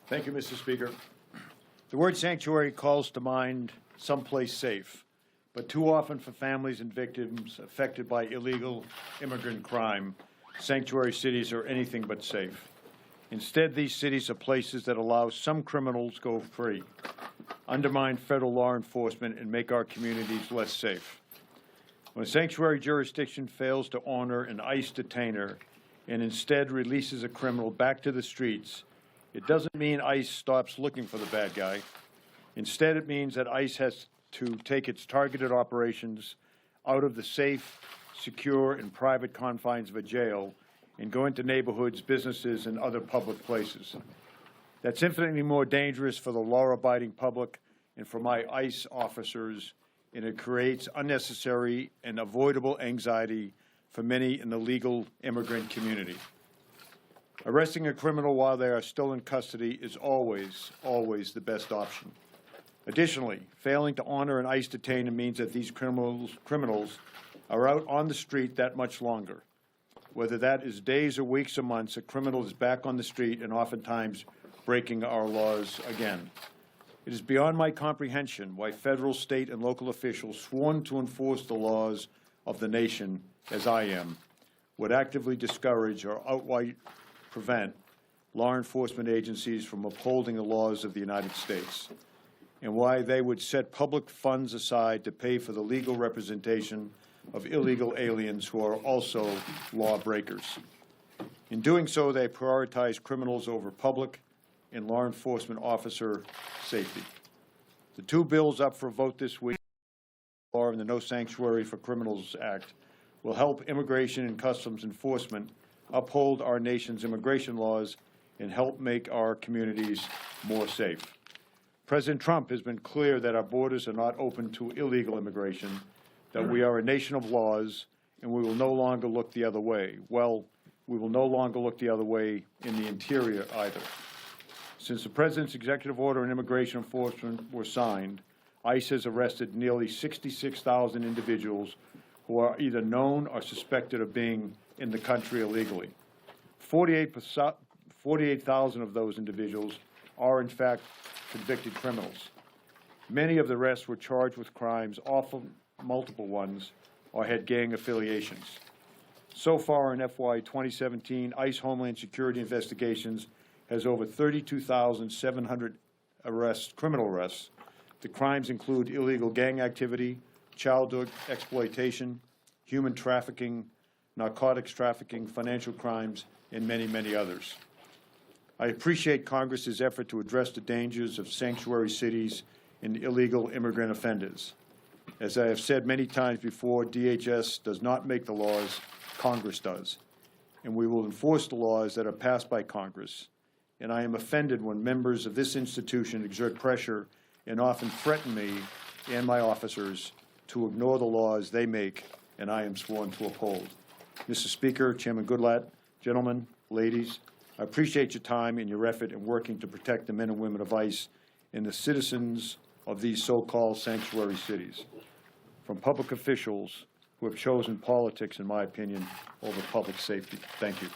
Thank you, Mr. Speaker. The word sanctuary calls to mind someplace safe, but too often for families and victims affected by illegal immigrant crime, sanctuary cities are anything but safe. Instead, these cities are places that allow some criminals go free, undermine federal law enforcement, and make our communities less safe. When a sanctuary jurisdiction fails to honor an ICE detainer and instead releases a criminal back to the streets, it doesn't mean ICE stops looking for the bad guy. Instead, it means that ICE has to take its targeted operations out of the safe, secure, and private confines of a jail and go into neighborhoods, businesses, and other public places. That's infinitely more dangerous for the law-abiding public and for my ICE officers, and it creates unnecessary and avoidable anxiety for many in the legal immigrant community. Arresting a criminal while they are still in custody is always the best option. Additionally, failing to honor an ICE detainer means that these criminals are out on the street that much longer. Whether that is days or weeks or months, a criminal is back on the street and oftentimes breaking our laws again. It is beyond my comprehension why federal, state, and local officials sworn to enforce the laws of the nation, as I am, would actively discourage or outright prevent law enforcement agencies from upholding the laws of the United States, and why they would set public funds aside to pay for the legal representation of illegal aliens who are also lawbreakers. In doing so, they prioritize criminals over public and law enforcement officer safety. The two bills up for a vote this week, and the No Sanctuary for Criminals Act, will help Immigration and Customs Enforcement uphold our nation's immigration laws and help make our communities more safe. President Trump has been clear that our borders are not open to illegal immigration, that we are a nation of laws, and we will no longer look the other way. Well, we will no longer look the other way in the interior either. Since the President's executive order on immigration enforcement were signed, ICE has arrested nearly 66,000 individuals who are either known or suspected of being in the country illegally. 48,000 of those individuals are, in fact, convicted criminals. Many of the rest were charged with crimes, often multiple ones, or had gang affiliations. So far in FY 2017, ICE Homeland Security Investigations has over 32,700 criminal arrests. The crimes include illegal gang activity, child exploitation, human trafficking, narcotics trafficking, financial crimes, and many, many others. I appreciate Congress's effort to address the dangers of sanctuary cities and illegal immigrant offenders. As I have said many times before, DHS does not make the laws, Congress does, and we will enforce the laws that are passed by Congress. And I am offended when members of this institution exert pressure and often threaten me and my officers to ignore the laws they make and I am sworn to uphold. Mr. Speaker, Chairman Goodlatte, gentlemen, ladies, I appreciate your time and your effort in working to protect the men and women of ICE and the citizens of these so-called sanctuary cities from public officials who have chosen politics, in my opinion, over public safety. Thank you.